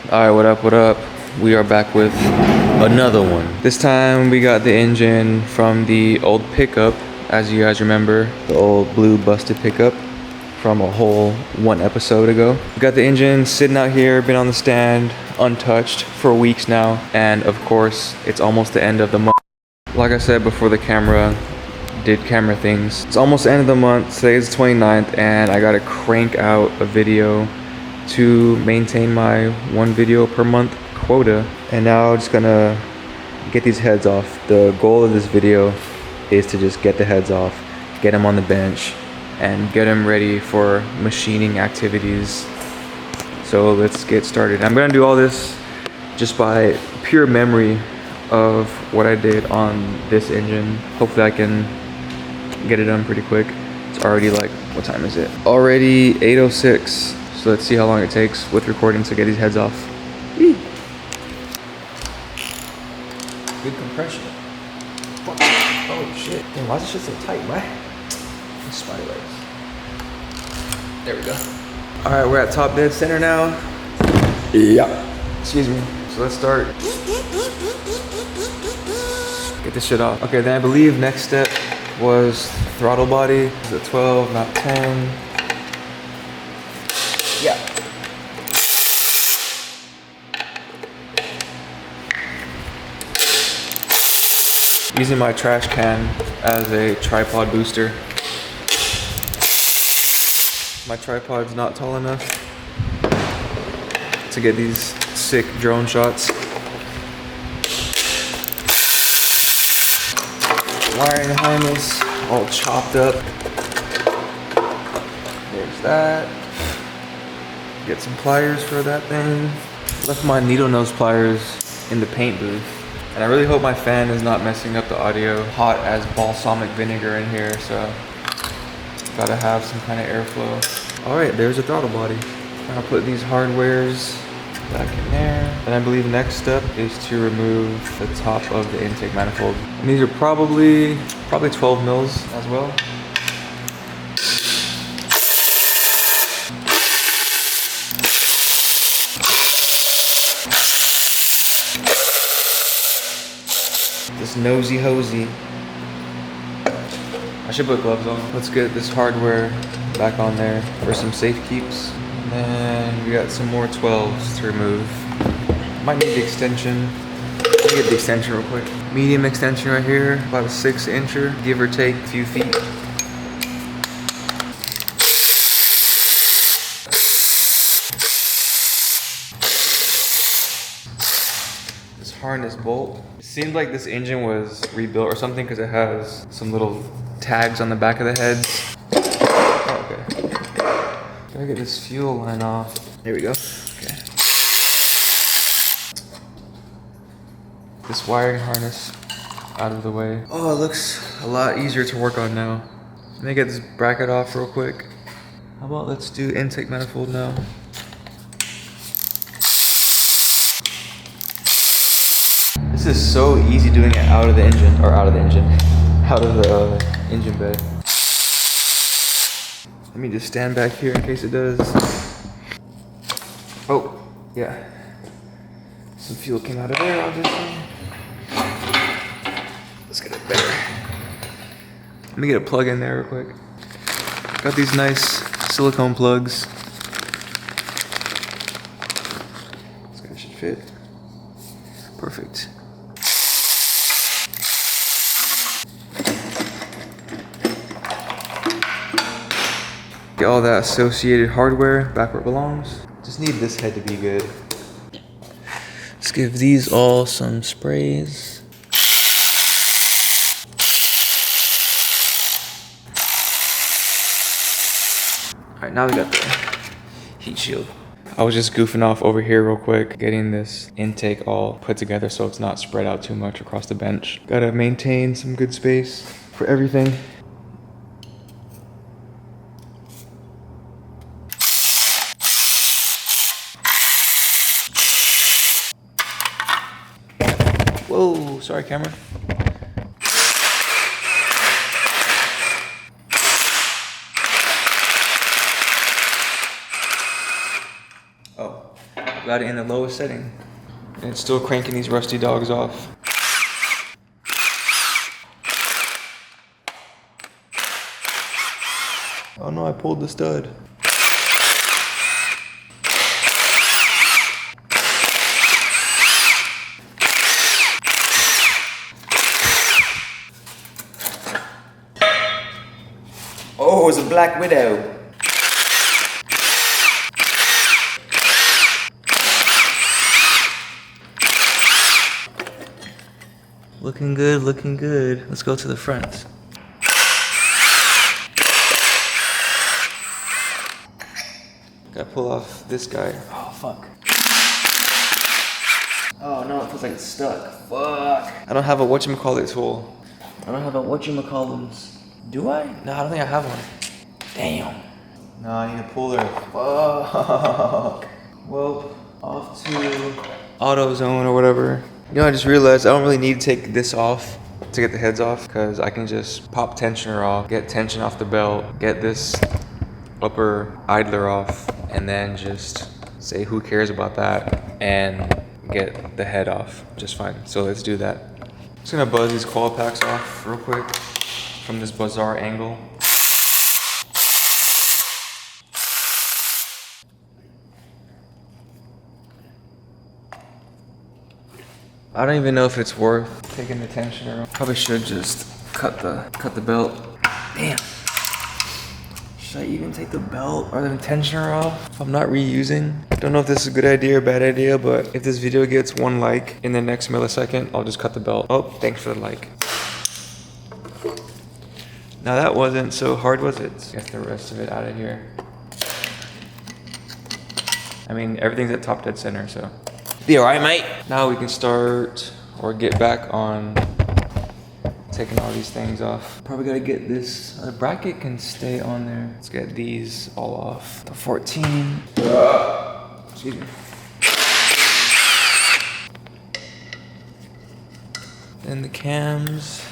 Alright, what up, what up? We are back with another one. This time we got the engine from the old pickup, as you guys remember, the old blue busted pickup from a whole one episode ago. We got the engine sitting out here, been on the stand, untouched for weeks now, and of course, it's almost the end of the month. Like I said before the camera did camera things, it's almost the end of the month. Today is the 29th, and I gotta crank out a video to maintain my one video per month quota. And now I'm just gonna get these heads off. The goal of this video is to just get the heads off, get them on the bench, and get them ready for machining activities. So let's get started. I'm gonna do all this just by pure memory of what I did on this engine. Hopefully I can get it done pretty quick. It's already like, what time is it? Already 8:06. So let's see how long it takes with recording to get these heads off. Eee. Good compression. Oh shit. Damn, why is this shit so tight, man? Spider legs. There we go. Alright, we're at top dead center now. Yeah. Excuse me. So let's start. Get this shit off. Okay, then I believe next step was throttle body. It's a 12, not 10. Yeah. Using my trash can as a tripod booster. My tripod's not tall enough to get these sick drone shots. Wiring harness all chopped up. There's that. Get some pliers for that thing. Left my needle nose pliers in the paint booth. And I really hope my fan is not messing up the audio. Hot as balsamic vinegar in here, so gotta have some kind of airflow. All right, there's a throttle body. I'll put these hardwares back in there. And I believe next step is to remove the top of the intake manifold. And these are probably 12 mils as well. This nosy hosey. I should put gloves on. Let's get this hardware back on there for some safe keeps. And then we got some more 12s to remove. Might need the extension. Let me get the extension real quick. Medium extension right here, about a 6-incher, give or take a few feet. This harness bolt. It seemed like this engine was rebuilt or something because it has some little tags on the back of the heads. Oh, okay. Gotta get this fuel line off. There we go. Okay. This wiring harness out of the way. Oh, it looks a lot easier to work on now. Let me get this bracket off real quick. How about let's do intake manifold now. This is so easy doing it out of the engine, out of the engine bay. Let me just stand back here in case it does. Oh, yeah. Some fuel came out of there, obviously. Let's get it better. Let me get a plug in there real quick. Got these nice silicone plugs. This guy should fit. Perfect. Get all that associated hardware back where it belongs. Just need this head to be good. Let's give these all some sprays. All right, now we got the heat shield. I was just goofing off over here real quick, getting this intake all put together so it's not spread out too much across the bench. Gotta maintain some good space for everything. Whoa, sorry camera. Got it in the lowest setting. And it's still cranking these rusty dogs off. Oh no, I pulled the stud. Oh, it was a black widow. Looking good, looking good. Let's go to the front. Gotta pull off this guy. Oh, fuck. Oh no, it feels like it's stuck. Fuck. I don't have a whatchamacallit tool. I don't have a whatchamacallums. Do I? No, I don't think I have one. Damn. No, I need to pull there. Fuck. Well, off to AutoZone or whatever. You know, I just realized I don't really need to take this off to get the heads off, because I can just pop tensioner off, get tension off the belt, get this upper idler off, and then just say who cares about that and get the head off just fine. So let's do that. I'm just gonna buzz these coil packs off real quick from this bizarre angle. I don't even know if it's worth taking the tensioner off. Probably should just cut the belt. Damn. Should I even take the belt or the tensioner off if I'm not reusing? Don't know if this is a good idea or bad idea, but if this video gets 1 like in the next millisecond, I'll just cut the belt. Oh, thanks for the like. Now that wasn't so hard, was it? Get the rest of it out of here. I mean, everything's at top dead center, so. Be alright, mate. Now we can start or get back on taking all these things off. Probably gotta get this, the bracket can stay on there. Let's get these all off. The 14. Excuse me. Then the cams.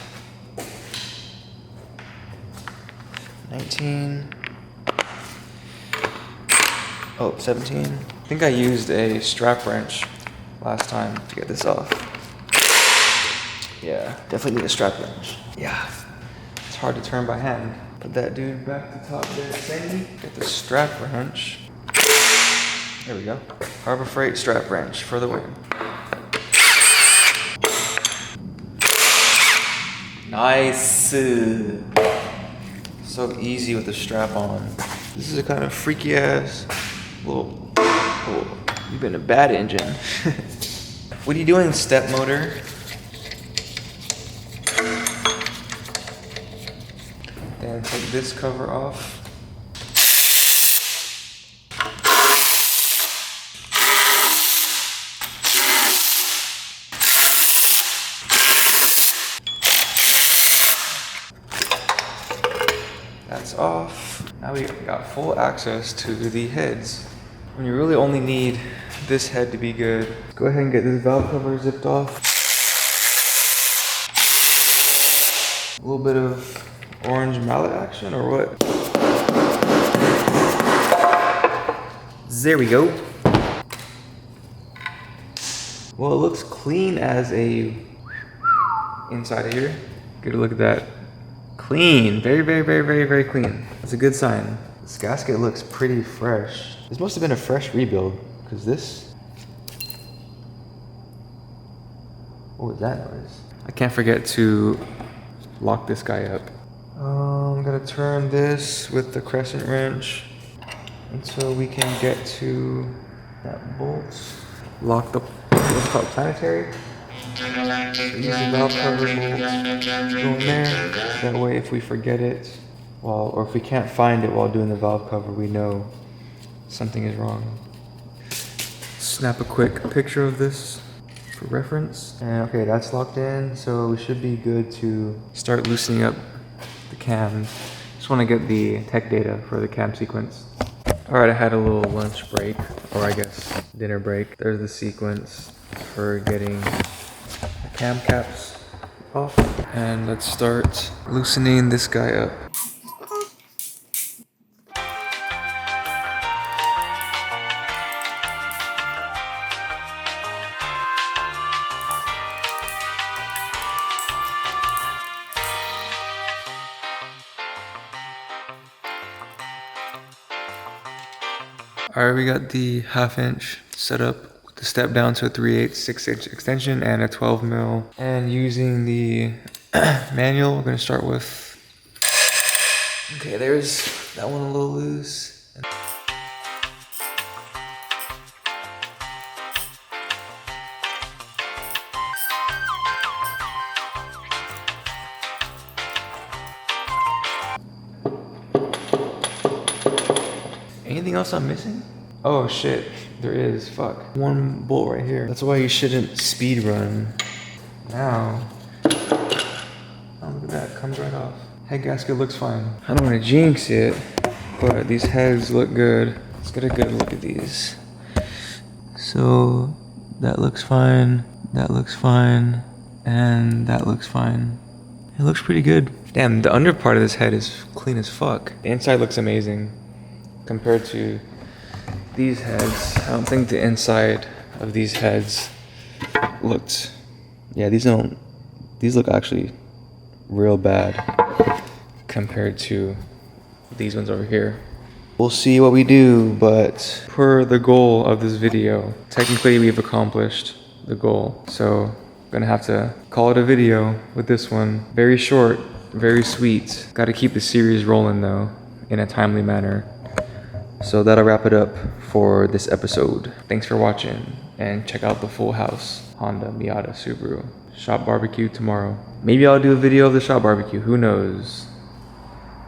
19. Oh, 17. I think I used a strap wrench last time to get this off. Yeah, definitely need a strap wrench. Yeah, it's hard to turn by hand. Put that dude back to top there, Sandy. Get the strap wrench. There we go. Harbor Freight strap wrench for the win. Nice. So easy with the strap on. This is a kind of freaky ass little, you've been a bad engine. What are you doing, step motor? Then take this cover off. That's off. Now we got full access to the heads. When you really only need this head to be good, go ahead and get this valve cover zipped off. A little bit of orange mallet action or what? There we go. Well, it looks clean as a inside of here. Get a look at that. Clean, very, very, very, very, very clean. That's a good sign. This gasket looks pretty fresh. This must have been a fresh rebuild, because this... What was that noise? I can't forget to lock this guy up. I'm gonna turn this with the crescent wrench until we can get to that bolt. Lock the, what's it called, planetary? Use the valve cover bolt, go in there. That way if we forget it, or if we can't find it while doing the valve cover, we know something is wrong. Snap a quick picture of this for reference. And okay, that's locked in, so we should be good to start loosening up the cams. Just want to get the tech data for the cam sequence. All right, I had a little lunch break, or I guess dinner break. There's the sequence for getting the cam caps off. And let's start loosening this guy up. All right, we got the 1/2 inch set up with the step down to a 3/8 6-inch extension and a 12 mil. And using the manual, we're gonna start with, okay, there's that one a little loose. Anything else I'm missing? Oh shit, there is, fuck. One bolt right here. That's why you shouldn't speed run. Now, oh look at that, comes right off. Head gasket looks fine. I don't wanna jinx it, but these heads look good. Let's get a good look at these. So, that looks fine, that looks fine, and that looks fine. It looks pretty good. Damn, the under part of this head is clean as fuck. The inside looks amazing. Compared to these heads, I don't think the inside of these heads looked, yeah, these look actually real bad compared to these ones over here. We'll see what we do, but per the goal of this video, technically we've accomplished the goal. So I'm gonna have to call it a video with this one. Very short, very sweet. Gotta keep the series rolling though, in a timely manner. So that'll wrap it up for this episode. Thanks for watching, and check out the full house Honda, Miata, Subaru. Shop barbecue tomorrow. Maybe I'll do a video of the shop barbecue, who knows?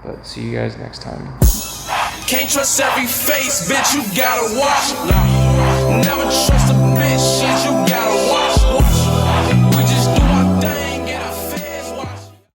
But see you guys next time. Can't trust every face, bitch, you gotta watch. Never trust a